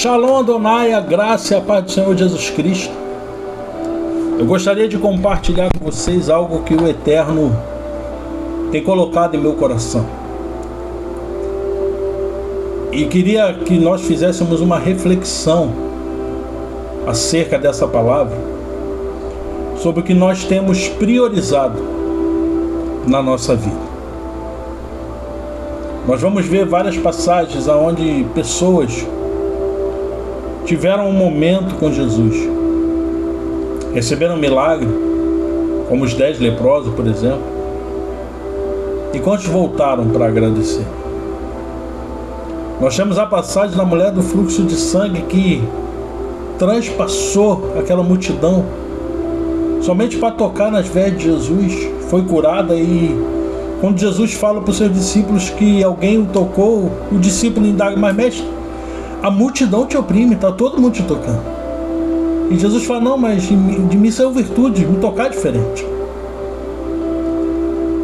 Shalom Adonai, a graça e a paz do Senhor Jesus Cristo. Eu gostaria de compartilhar com vocês algo que o Eterno tem colocado em meu coração. E queria que nós fizéssemos uma reflexão acerca dessa palavra, sobre o que nós temos priorizado na nossa vida. Nós vamos ver várias passagens onde pessoas tiveram um momento com Jesus, receberam um milagre, como os 10 leprosos, por exemplo, e quantos voltaram para agradecer? Nós temos a passagem da mulher do fluxo de sangue que transpassou aquela multidão somente para tocar nas vestes de Jesus, foi curada. E quando Jesus fala para os seus discípulos que alguém o tocou, o discípulo indaga: mas mestre, a multidão te oprime, está todo mundo te tocando. E Jesus fala: não, mas de mim saiu virtude, me tocar é diferente.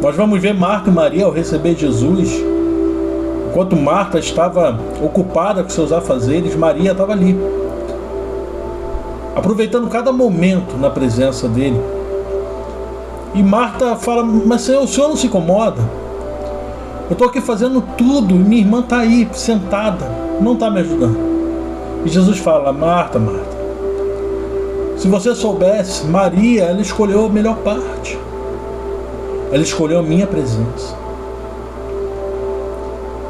Nós vamos ver Marta e Maria ao receber Jesus. Enquanto Marta estava ocupada com seus afazeres, Maria estava ali, aproveitando cada momento na presença dele. E Marta fala: mas Senhor, o Senhor não se incomoda? Eu estou aqui fazendo tudo e minha irmã está aí, sentada, não está me ajudando. E Jesus fala: Marta, Marta, se você soubesse, Maria, ela escolheu a melhor parte. Ela escolheu a minha presença.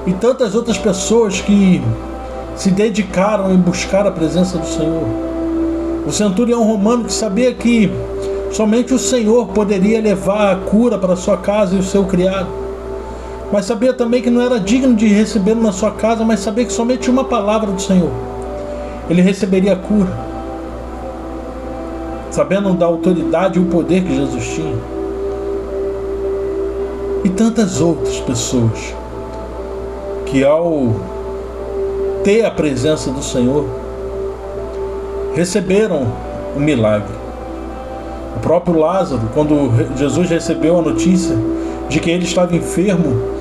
E tantas outras pessoas que se dedicaram em buscar a presença do Senhor. O centurião romano que sabia que somente o Senhor poderia levar a cura para a sua casa e o seu criado, mas sabia também que não era digno de recebê-lo na sua casa, mas sabia que somente uma palavra do Senhor ele receberia a cura, sabendo da autoridade e o poder que Jesus tinha. E tantas outras pessoas que, ao ter a presença do Senhor, receberam o milagre. O próprio Lázaro, quando Jesus recebeu a notícia de que ele estava enfermo,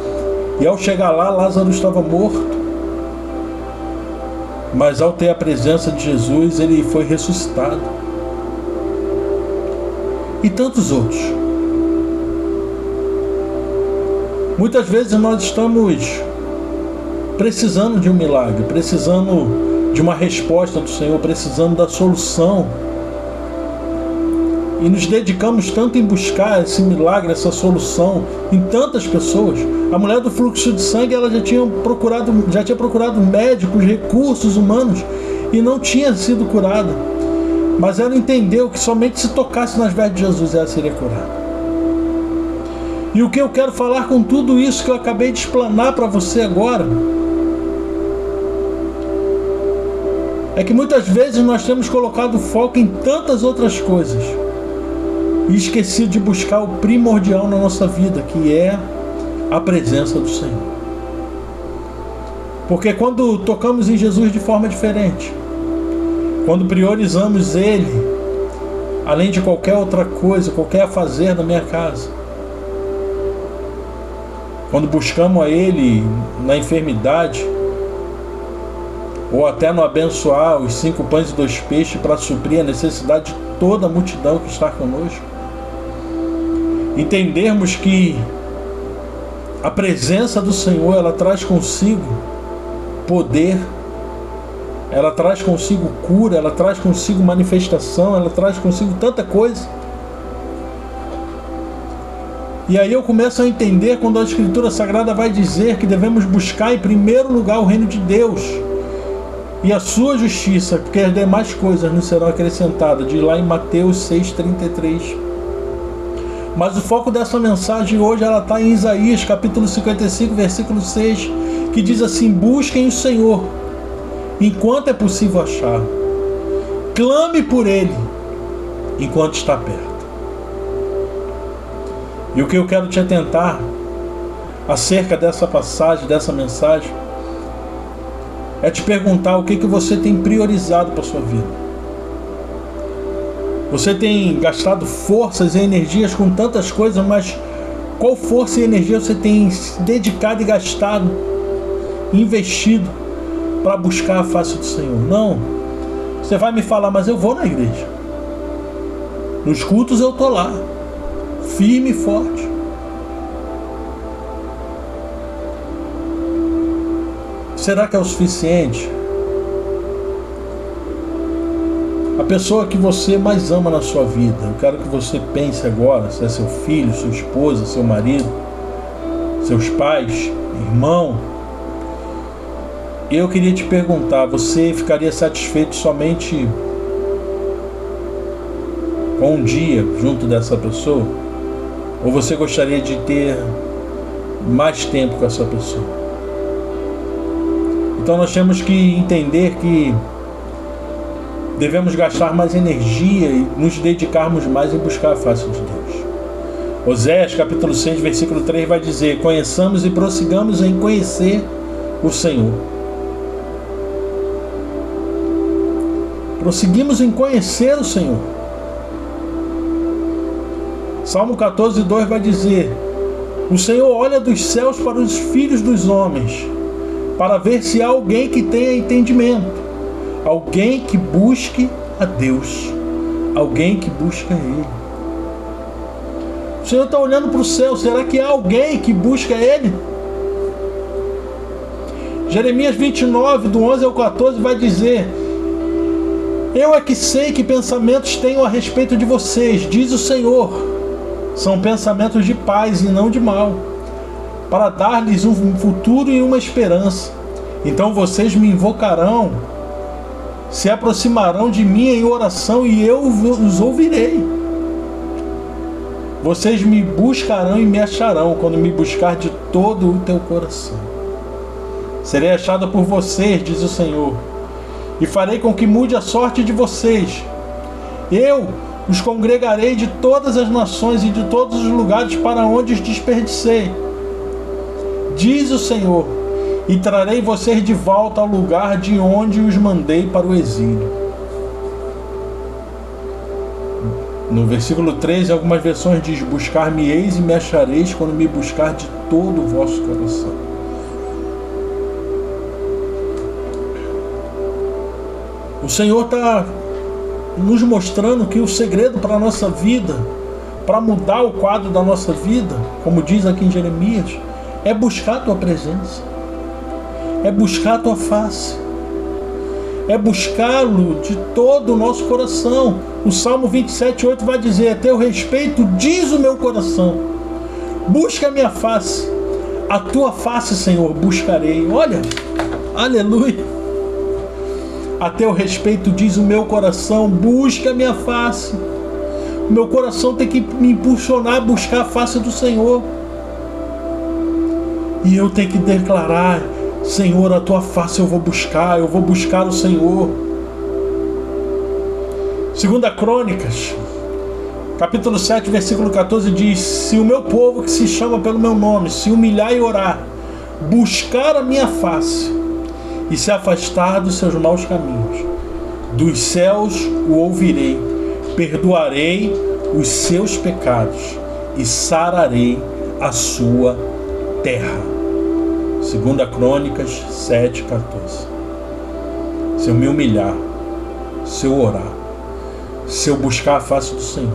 e ao chegar lá, Lázaro estava morto, mas ao ter a presença de Jesus, ele foi ressuscitado. E tantos outros. Muitas vezes nós estamos precisando de um milagre, precisando de uma resposta do Senhor, precisando da solução, e nos dedicamos tanto em buscar esse milagre, essa solução em tantas pessoas. A mulher do fluxo de sangue, ela já tinha procurado médicos, recursos humanos, e não tinha sido curada, mas ela entendeu que somente se tocasse nas vestes de Jesus ela seria curada. E o que eu quero falar com tudo isso que eu acabei de explanar para você agora é que muitas vezes nós temos colocado foco em tantas outras coisas e esquecido de buscar o primordial na nossa vida, que é a presença do Senhor. Porque quando tocamos em Jesus de forma diferente, quando priorizamos Ele, além de qualquer outra coisa, qualquer afazer da minha casa, quando buscamos a Ele na enfermidade, ou até no abençoar os 5 pães e 2 peixes para suprir a necessidade de toda a multidão que está conosco, entendermos que a presença do Senhor, ela traz consigo poder, ela traz consigo cura, ela traz consigo manifestação, ela traz consigo tanta coisa. E aí eu começo a entender quando a Escritura Sagrada vai dizer que devemos buscar em primeiro lugar o reino de Deus e a sua justiça, porque as demais coisas nos serão acrescentadas, diz lá em Mateus 6,33. Mas o foco dessa mensagem hoje, ela está em Isaías capítulo 55, versículo 6, que diz assim: busquem o Senhor enquanto é possível achar, clame por Ele enquanto está perto. E o que eu quero te atentar acerca dessa passagem, dessa mensagem, é te perguntar o que você tem priorizado para a sua vida. Você tem gastado forças e energias com tantas coisas, mas qual força e energia você tem dedicado e gastado, investido para buscar a face do Senhor. Não. Você vai me falar, mas eu vou na igreja. Nos cultos eu estou lá, firme e forte. Será que é o suficiente? A pessoa que você mais ama na sua vida, eu quero que você pense agora, se é seu filho, sua esposa, seu marido, seus pais, irmão. Eu queria te perguntar, você ficaria satisfeito somente com um dia junto dessa pessoa? Ou você gostaria de ter mais tempo com essa pessoa? Então nós temos que entender que devemos gastar mais energia e nos dedicarmos mais em buscar a face de Deus. Oséias capítulo 6, versículo 3 vai dizer: conheçamos e prossigamos em conhecer o Senhor. Prosseguimos em conhecer o Senhor. Salmo 14, 2 vai dizer: o Senhor olha dos céus para os filhos dos homens, para ver se há alguém que tenha entendimento, alguém que busque a Deus, alguém que busque a Ele. O Senhor está olhando para o céu, será que há alguém que busca Ele? Jeremias 29, do 11 ao 14 vai dizer: eu é que sei que pensamentos tenho a respeito de vocês, diz o Senhor. São pensamentos de paz e não de mal, para dar-lhes um futuro e uma esperança. Então vocês me invocarão, se aproximarão de mim em oração e eu os ouvirei. Vocês me buscarão e me acharão quando me buscar de todo o teu coração. Serei achado por vocês, diz o Senhor, e farei com que mude a sorte de vocês. Eu os congregarei de todas as nações e de todos os lugares para onde os desperdicei, diz o Senhor, e trarei vocês de volta ao lugar de onde os mandei para o exílio. No versículo 13, algumas versões diz: buscar-me-eis e me achareis quando me buscar de todo o vosso coração. O Senhor está nos mostrando que o segredo para a nossa vida, para mudar o quadro da nossa vida, como diz aqui em Jeremias, é buscar a tua presença, é buscar a tua face, é buscá-lo de todo o nosso coração. O Salmo 27:8 vai dizer: a teu respeito diz o meu coração, busca a minha face, a tua face, Senhor, buscarei. Olha, aleluia. A teu respeito diz o meu coração, busca a minha face. O meu coração tem que me impulsionar a buscar a face do Senhor. E eu tenho que declarar: Senhor, a tua face eu vou buscar o Senhor. 2 Crônicas, capítulo 7, versículo 14 diz: se o meu povo que se chama pelo meu nome se humilhar e orar, buscar a minha face e se afastar dos seus maus caminhos, dos céus o ouvirei, perdoarei os seus pecados e sararei a sua terra. 2 Crônicas 7:14. Se eu me humilhar, se eu orar, se eu buscar a face do Senhor,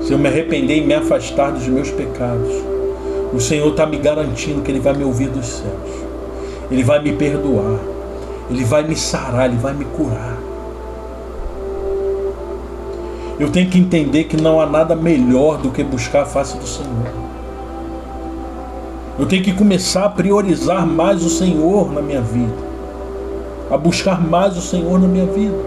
se eu me arrepender e me afastar dos meus pecados, o Senhor está me garantindo que Ele vai me ouvir dos céus. Ele vai me perdoar, Ele vai me sarar, Ele vai me curar. Eu tenho que entender que não há nada melhor do que buscar a face do Senhor. Eu tenho que começar a priorizar mais o Senhor na minha vida, a buscar mais o Senhor na minha vida.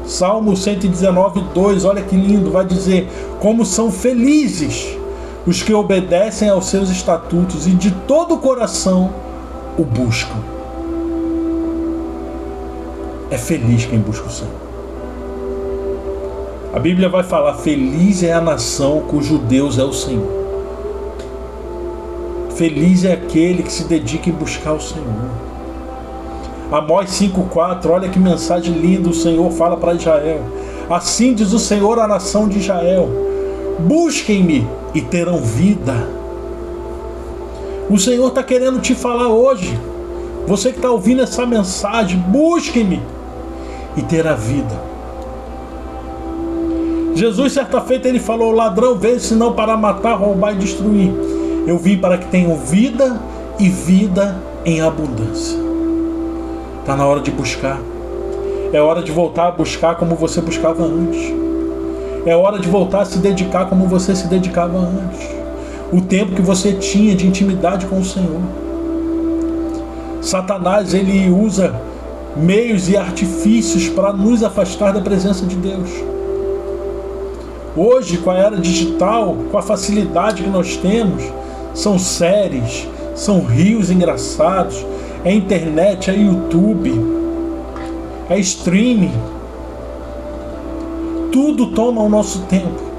Salmo 119:2, olha que lindo, vai dizer: como são felizes os que obedecem aos seus estatutos e de todo o coração o buscam. É feliz quem busca o Senhor. A Bíblia vai falar: feliz é a nação cujo Deus é o Senhor. Feliz é aquele que se dedica em buscar o Senhor. Amós 5:4, olha que mensagem linda o Senhor fala para Israel. Assim diz o Senhor à nação de Israel: busquem-me e terão vida. O Senhor está querendo te falar hoje: Você que está ouvindo essa mensagem, busque-me e terá vida. Jesus, certa feita, ele falou: o ladrão veio senão para matar, roubar e destruir. Eu vim para que tenham vida e vida em abundância. Está na hora de buscar. É hora de voltar a buscar como você buscava antes. É hora de voltar a se dedicar como você se dedicava antes. O tempo que você tinha de intimidade com o Senhor. Satanás, ele usa meios e artifícios para nos afastar da presença de Deus. Hoje, com a era digital, com a facilidade que nós temos, são séries, são rios engraçados, é internet, é YouTube, é streaming. Tudo toma o nosso tempo.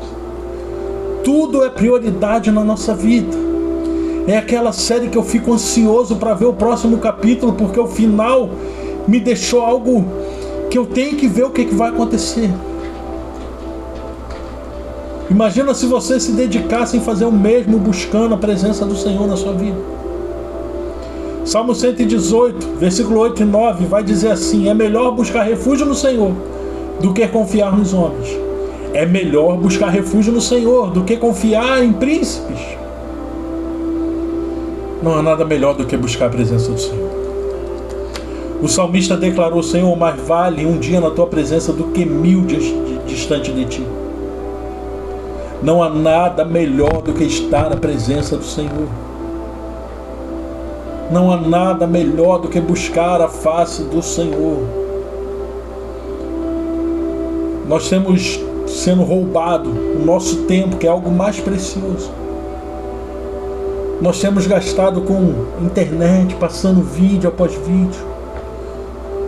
Tudo é prioridade na nossa vida. É aquela série que eu fico ansioso para ver o próximo capítulo, porque o final me deixou algo que eu tenho que ver o que vai acontecer. Imagina se você se dedicasse em fazer o mesmo, buscando a presença do Senhor na sua vida. Salmo 118, versículo 8 e 9 vai dizer assim: é melhor buscar refúgio no Senhor do que confiar nos homens. É melhor buscar refúgio no Senhor do que confiar em príncipes. Não há nada melhor do que buscar a presença do Senhor. O salmista declarou: Senhor, mais vale um dia na tua presença do que 1000 distante de ti. Não há nada melhor do que estar na presença do Senhor. Não há nada melhor do que buscar a face do Senhor. Nós temos sendo roubado o nosso tempo, que é algo mais precioso. Nós temos gastado com internet, passando vídeo após vídeo.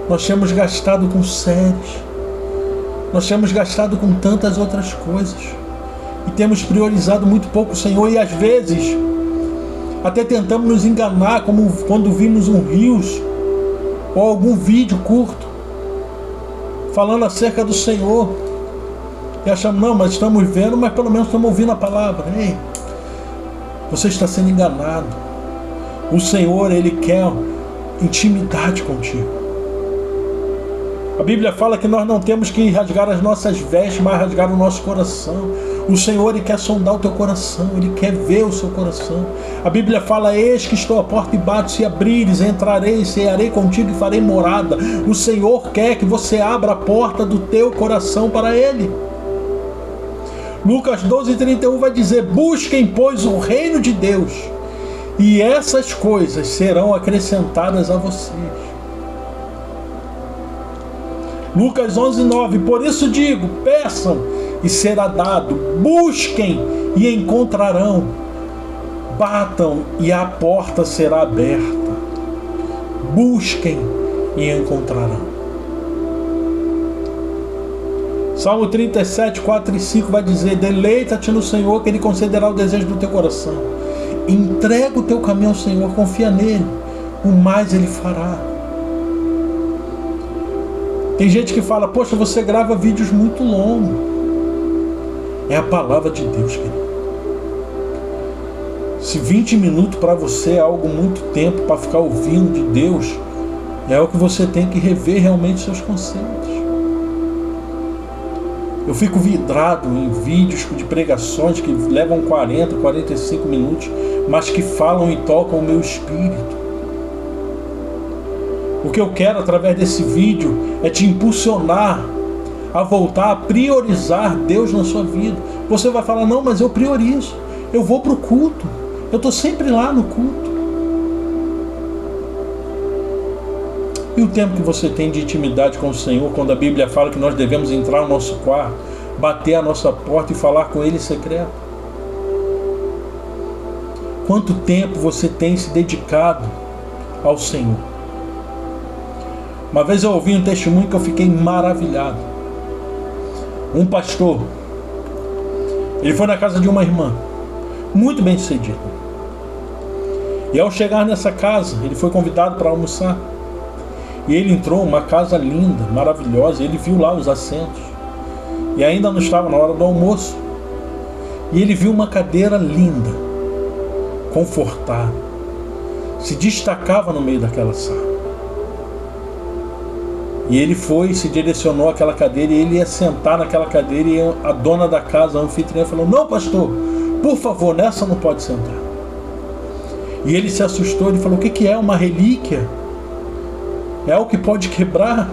Nós temos gastado com séries. Nós temos gastado com tantas outras coisas. E temos priorizado muito pouco o Senhor. E às vezes até tentamos nos enganar, como quando vimos um Reels ou algum vídeo curto falando acerca do Senhor. E achamos: não, mas estamos vendo, mas pelo menos estamos ouvindo a palavra. Ei, você está sendo enganado. O Senhor, Ele quer intimidade contigo. A Bíblia fala que nós não temos que rasgar as nossas vestes, mas rasgar o nosso coração. O Senhor, Ele quer sondar o teu coração, Ele quer ver o seu coração. A Bíblia fala: eis que estou à porta e bato, se abrires, entrarei, cearei contigo e farei morada. O Senhor quer que você abra a porta do teu coração para Ele. Lucas 12:31 vai dizer: busquem, pois, o reino de Deus, e essas coisas serão acrescentadas a vocês. Lucas 11:9, por isso digo, peçam e será dado, busquem e encontrarão, batam e a porta será aberta. Busquem e encontrarão. Salmo 37, 4 e 5 vai dizer: deleita-te no Senhor, que Ele concederá o desejo do teu coração. Entrega o teu caminho ao Senhor, confia nele, o mais Ele fará. Tem gente que fala: poxa, você grava vídeos muito longos. É a palavra de Deus, querido. Se 20 minutos para você é algo muito tempo para ficar ouvindo de Deus, é o que você tem que rever realmente seus conceitos. Eu fico vidrado em vídeos de pregações que levam 40, 45 minutos, mas que falam e tocam o meu espírito. O que eu quero através desse vídeo é te impulsionar a voltar a priorizar Deus na sua vida. Você vai falar: não, mas eu priorizo, eu vou para o culto, eu estou sempre lá no culto. E o tempo que você tem de intimidade com o Senhor, quando a Bíblia fala que nós devemos entrar no nosso quarto, bater a nossa porta e falar com Ele em secreto? Quanto tempo você tem se dedicado ao Senhor? Uma vez eu ouvi um testemunho que eu fiquei maravilhado. Um pastor, ele foi na casa de uma irmã, muito bem sucedida. E ao chegar nessa casa, ele foi convidado para almoçar. E ele entrou, uma casa linda, maravilhosa, ele viu lá os assentos. E ainda não estava na hora do almoço. E ele viu uma cadeira linda, confortável, se destacava no meio daquela sala. E ele foi, se direcionou àquela cadeira e ele ia sentar naquela cadeira e a dona da casa, a anfitriã, falou: não, pastor, por favor, nessa não pode sentar. E ele se assustou, ele falou: o que é uma relíquia? É algo que pode quebrar?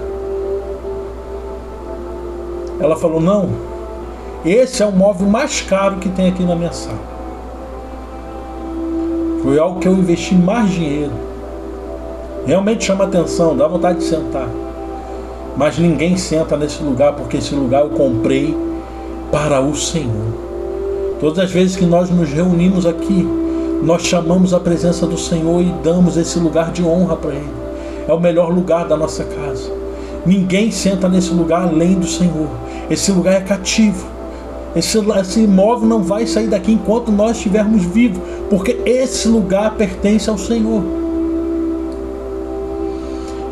Ela falou: não, esse é o móvel mais caro que tem aqui na minha sala. Foi algo que eu investi mais dinheiro. Realmente chama atenção, dá vontade de sentar. Mas ninguém senta nesse lugar, porque esse lugar eu comprei para o Senhor. Todas as vezes que nós nos reunimos aqui, nós chamamos a presença do Senhor e damos esse lugar de honra para Ele. É o melhor lugar da nossa casa. Ninguém senta nesse lugar além do Senhor. Esse lugar é cativo. Esse imóvel não vai sair daqui enquanto nós estivermos vivos, porque esse lugar pertence ao Senhor.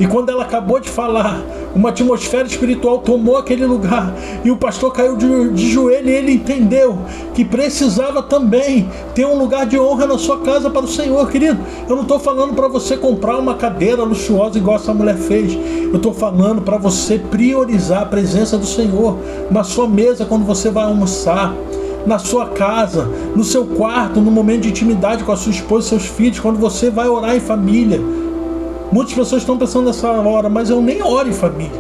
E quando ela acabou de falar, uma atmosfera espiritual tomou aquele lugar e o pastor caiu de joelho e ele entendeu que precisava também ter um lugar de honra na sua casa para o Senhor. Querido, eu não estou falando para você comprar uma cadeira luxuosa igual essa mulher fez. Eu estou falando para você priorizar a presença do Senhor na sua mesa quando você vai almoçar, na sua casa, no seu quarto, no momento de intimidade com a sua esposa e seus filhos, quando você vai orar em família. Muitas pessoas estão pensando nessa hora, mas eu nem oro em família.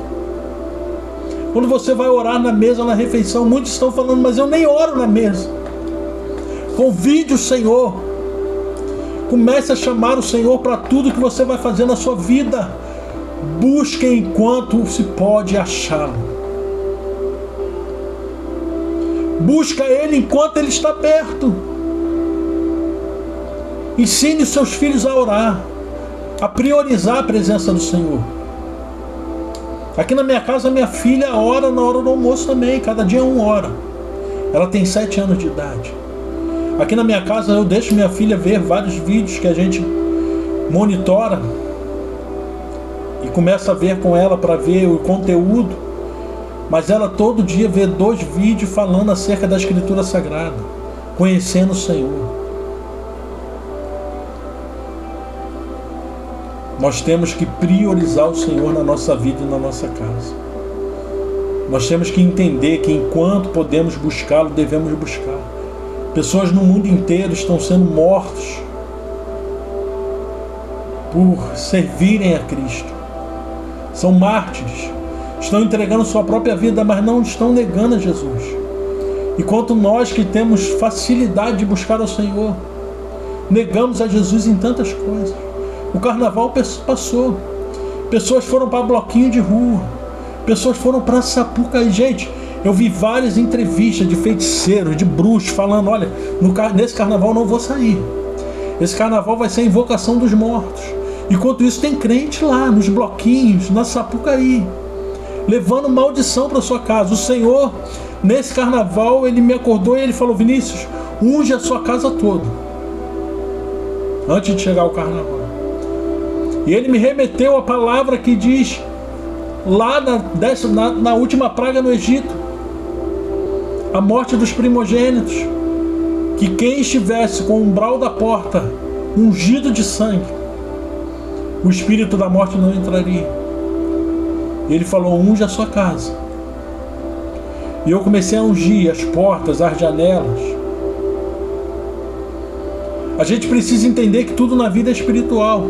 Quando você vai orar na mesa, na refeição, muitos estão falando, mas eu nem oro na mesa. Convide o Senhor. Comece a chamar o Senhor para tudo que você vai fazer na sua vida. Busque enquanto se pode achá-lo. Busca Ele enquanto Ele está perto. Ensine os seus filhos a orar, a priorizar a presença do Senhor. Aqui na minha casa, minha filha ora na hora do almoço também, cada dia 1 hora. Ela tem 7 anos de idade. Aqui na minha casa eu deixo minha filha ver vários vídeos que a gente monitora e começa a ver com ela para ver o conteúdo, mas ela todo dia vê 2 vídeos falando acerca da Escritura Sagrada, conhecendo o Senhor. Nós temos que priorizar o Senhor na nossa vida e na nossa casa. Nós temos que entender que enquanto podemos buscá-lo, devemos buscar. Pessoas no mundo inteiro estão sendo mortas por servirem a Cristo. São mártires. Estão entregando sua própria vida, mas não estão negando a Jesus. Enquanto nós que temos facilidade de buscar ao Senhor, negamos a Jesus em tantas coisas. O carnaval passou. Pessoas foram para bloquinho de rua. Pessoas foram para Sapucaí. Gente, eu vi várias entrevistas de feiticeiros, de bruxos, falando: olha, nesse carnaval não vou sair. Esse carnaval vai ser a invocação dos mortos. Enquanto isso tem crente lá, nos bloquinhos, na Sapucaí, levando maldição para sua casa. O Senhor, nesse carnaval, Ele me acordou e Ele falou: Vinícius, unge a sua casa toda, antes de chegar o carnaval. E Ele me remeteu a palavra que diz lá na última praga no Egito, a morte dos primogênitos, que quem estivesse com o umbral da porta ungido de sangue, o espírito da morte não entraria. E Ele falou: unge a sua casa. E eu comecei a ungir as portas, as janelas. A gente precisa entender que tudo na vida é espiritual.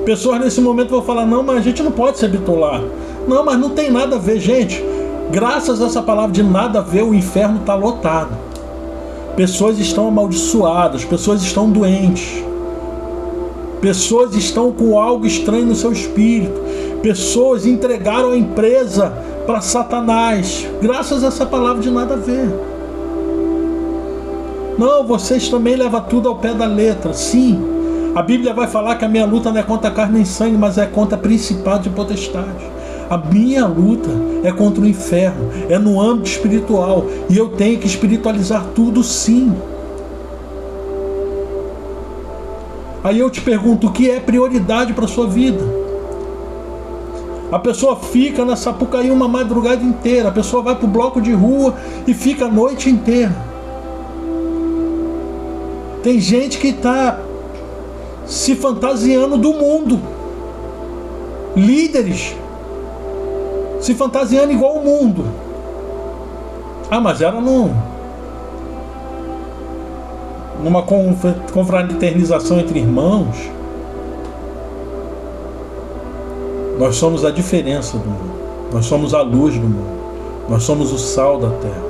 Pessoas nesse momento vão falar: não, mas a gente não pode se bitolar. Não, mas não tem nada a ver, gente. Graças a essa palavra de nada a ver, o inferno está lotado. Pessoas estão amaldiçoadas, pessoas estão doentes, pessoas estão com algo estranho no seu espírito, pessoas entregaram a empresa para Satanás, graças a essa palavra de nada a ver. Não, vocês também levam tudo ao pé da letra. Sim, a Bíblia vai falar que a minha luta não é contra carne nem sangue, mas é contra principados e potestades. A minha luta é contra o inferno, é no âmbito espiritual, e eu tenho que espiritualizar tudo, sim. Aí eu te pergunto: o que é prioridade para a sua vida? A pessoa fica na Sapucaí uma madrugada inteira, a pessoa vai para o bloco de rua e fica a noite inteira. Tem gente que está se fantasiando do mundo. Líderes se fantasiando igual o mundo. Ah, mas era numa confraternização entre irmãos. Nós somos a diferença do mundo. Nós somos a luz do mundo. Nós somos o sal da terra.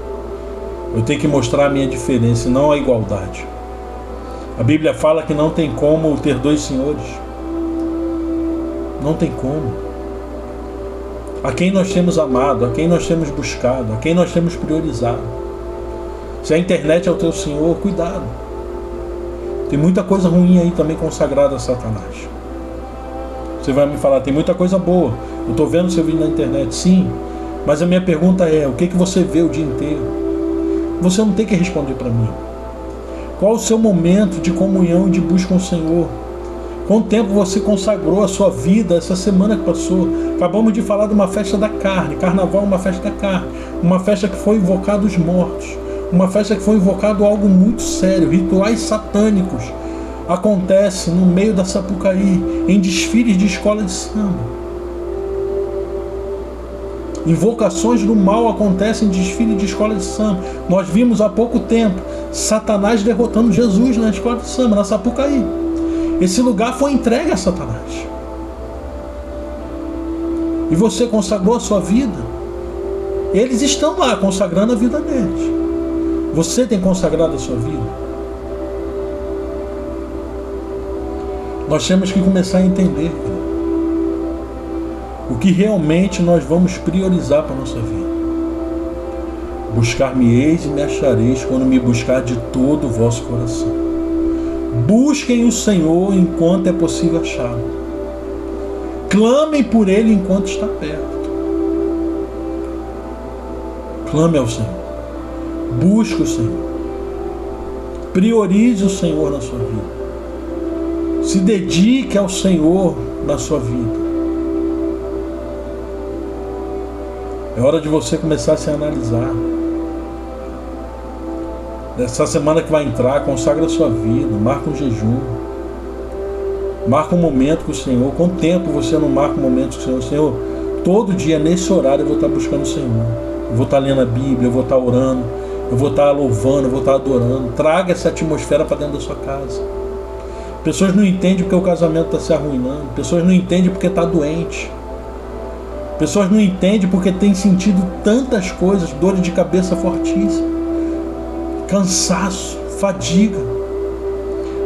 Eu tenho que mostrar a minha diferença e não a igualdade. A Bíblia fala que não tem como ter dois senhores. Não tem como. A quem nós temos amado, a quem nós temos buscado, a quem nós temos priorizado. Se a internet é o teu senhor, cuidado. Tem muita coisa ruim aí também consagrada a Satanás. Você vai me falar, tem muita coisa boa. Eu estou vendo seu vídeo na internet, sim. Mas a minha pergunta é, o que você vê o dia inteiro? Você não tem que responder para mim. Qual o seu momento de comunhão e de busca com o Senhor? Quanto tempo você consagrou a sua vida essa semana que passou? Acabamos de falar de uma festa da carne. Carnaval é uma festa da carne. Uma festa que foi invocado os mortos. Uma festa que foi invocado algo muito sério. Rituais satânicos acontecem no meio da Sapucaí, em desfiles de escola de samba. Invocações do mal acontecem em desfile de escola de samba. Nós vimos há pouco tempo Satanás derrotando Jesus na escola de samba, na Sapucaí. Esse lugar foi entregue a Satanás. E você consagrou a sua vida? Eles estão lá consagrando a vida deles. Você tem consagrado a sua vida? Nós temos que começar a entender o que realmente nós vamos priorizar para a nossa vida. Buscar-me-eis e me achareis quando me buscar de todo o vosso coração. Busquem o Senhor enquanto é possível achá-lo. Clamem por Ele enquanto está perto. Clame ao Senhor. Busque o Senhor. Priorize o Senhor na sua vida. Se dedique ao Senhor na sua vida. É hora de você começar a se analisar. Nessa semana que vai entrar, consagra a sua vida, marca um jejum. Marca um momento com o Senhor. Quanto tempo você não marca um momento com o Senhor? Senhor, todo dia, nesse horário, eu vou estar buscando o Senhor. Eu vou estar lendo a Bíblia, eu vou estar orando, eu vou estar louvando, eu vou estar adorando. Traga essa atmosfera para dentro da sua casa. Pessoas não entendem porque o casamento está se arruinando. Pessoas não entendem porque está doente. Pessoas não entendem porque tem sentido tantas coisas, dores de cabeça fortíssima, cansaço, fadiga.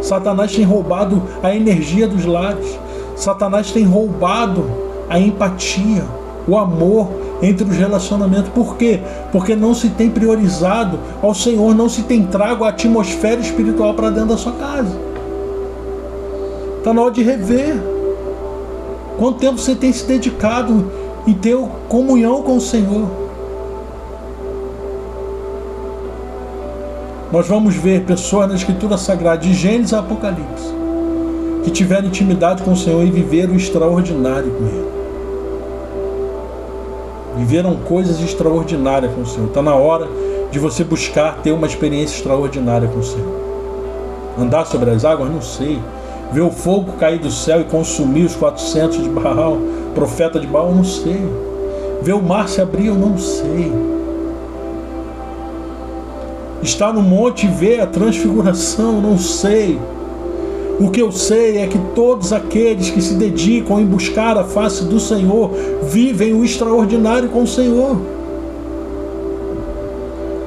Satanás tem roubado a energia dos lares. Satanás tem roubado a empatia, o amor entre os relacionamentos. Por quê? Porque não se tem priorizado ao Senhor, não se tem trago a atmosfera espiritual para dentro da sua casa. Está na hora de rever. Quanto tempo você tem se dedicado em ter comunhão com o Senhor? Nós vamos ver pessoas na Escritura Sagrada, de Gênesis a Apocalipse, que tiveram intimidade com o Senhor e viveram o extraordinário com Ele. Viveram coisas extraordinárias com o Senhor. Está na hora de você buscar ter uma experiência extraordinária com o Senhor. Andar sobre as águas? Não sei. Ver o fogo cair do céu e consumir os 400 de Baal, profeta de Baal? Não sei. Ver o mar se abrir? Eu não sei. Estar no monte e ver a transfiguração? Não sei. O que eu sei é que todos aqueles que se dedicam em buscar a face do Senhor vivem o extraordinário com o Senhor.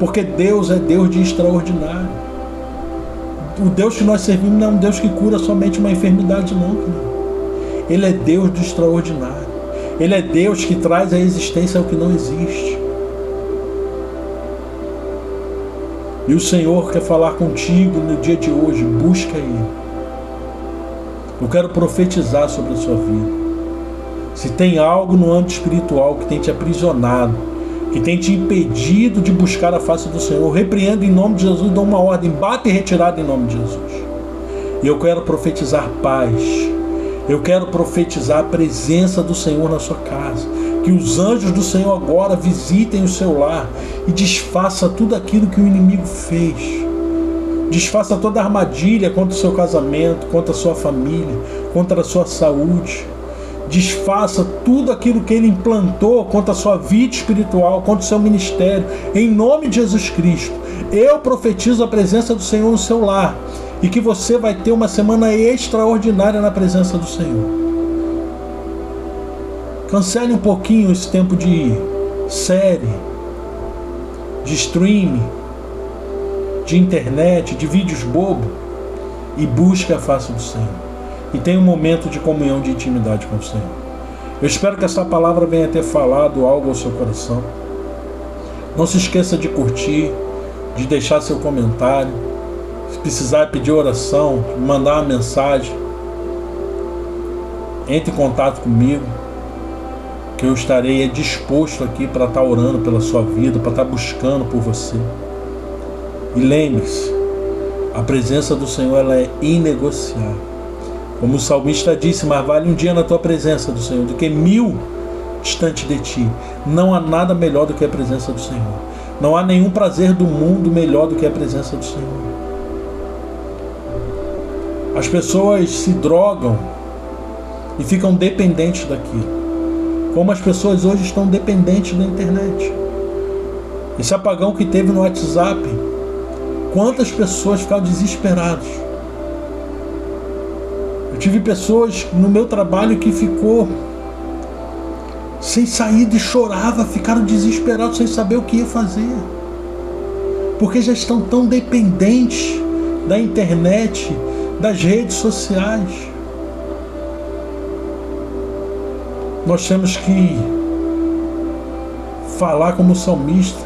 Porque Deus é Deus de extraordinário. O Deus que nós servimos não é um Deus que cura somente uma enfermidade, não. Ele é Deus do extraordinário. Ele é Deus que traz à existência o que não existe. E o Senhor quer falar contigo no dia de hoje. Busca Ele. Eu quero profetizar sobre a sua vida. Se tem algo no âmbito espiritual que tem te aprisionado, que tem te impedido de buscar a face do Senhor, repreendo em nome de Jesus, dou uma ordem, bate e retirada em nome de Jesus. E eu quero profetizar paz. Eu quero profetizar a presença do Senhor na sua casa. Que os anjos do Senhor agora visitem o seu lar e desfaça tudo aquilo que o inimigo fez. Desfaça toda a armadilha contra o seu casamento, contra a sua família, contra a sua saúde. desfaça tudo aquilo que ele implantou contra a sua vida espiritual, contra o seu ministério, em nome de Jesus Cristo. Eu profetizo a presença do Senhor no seu lar, e que você vai ter uma semana extraordinária na presença do Senhor. Cancele um pouquinho esse tempo de série, de streaming, de internet, de vídeos bobos, e busque a face do Senhor. E tenha um momento de comunhão, de intimidade com o Senhor. Eu espero que essa palavra venha ter falado algo ao seu coração. Não se esqueça de curtir, de deixar seu comentário. Se precisar pedir oração, mandar uma mensagem, entre em contato comigo, que eu estarei disposto aqui para estar orando pela sua vida, para estar buscando por você. E lembre-se, a presença do Senhor, ela é inegociável. Como o salmista disse, mas vale um dia na tua presença do Senhor do que 1000 distante de ti. Não há nada melhor do que a presença do Senhor. Não há nenhum prazer do mundo melhor do que a presença do Senhor. As pessoas se drogam e ficam dependentes daquilo. Como as pessoas hoje estão dependentes da internet. Esse apagão que teve no WhatsApp, quantas pessoas ficaram desesperadas. Eu tive pessoas no meu trabalho que ficou sem saída e chorava, ficaram desesperados sem saber o que ia fazer. Porque já estão tão dependentes da internet, das redes sociais. Nós temos que falar como o salmista.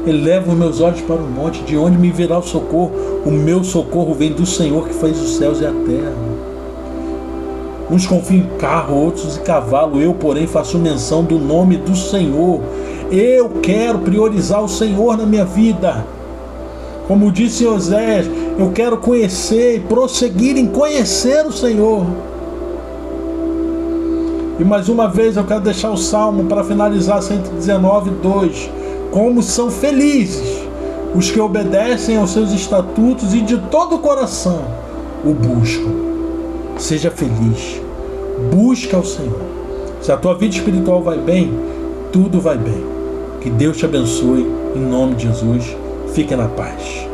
Eleva os meus olhos para o monte, de onde me virá o socorro? O meu socorro vem do Senhor que fez os céus e a terra. Uns confiam em carro, outros em cavalo. Eu, porém, faço menção do nome do Senhor. Eu quero priorizar o Senhor na minha vida. Como disse Oséias, eu quero conhecer e prosseguir em conhecer o Senhor. E mais uma vez eu quero deixar o Salmo para finalizar, 119:2. Como são felizes os que obedecem aos seus estatutos e de todo o coração o buscam. Seja feliz. Busca ao Senhor. Se a tua vida espiritual vai bem, tudo vai bem. Que Deus te abençoe. Em nome de Jesus. Fique na paz.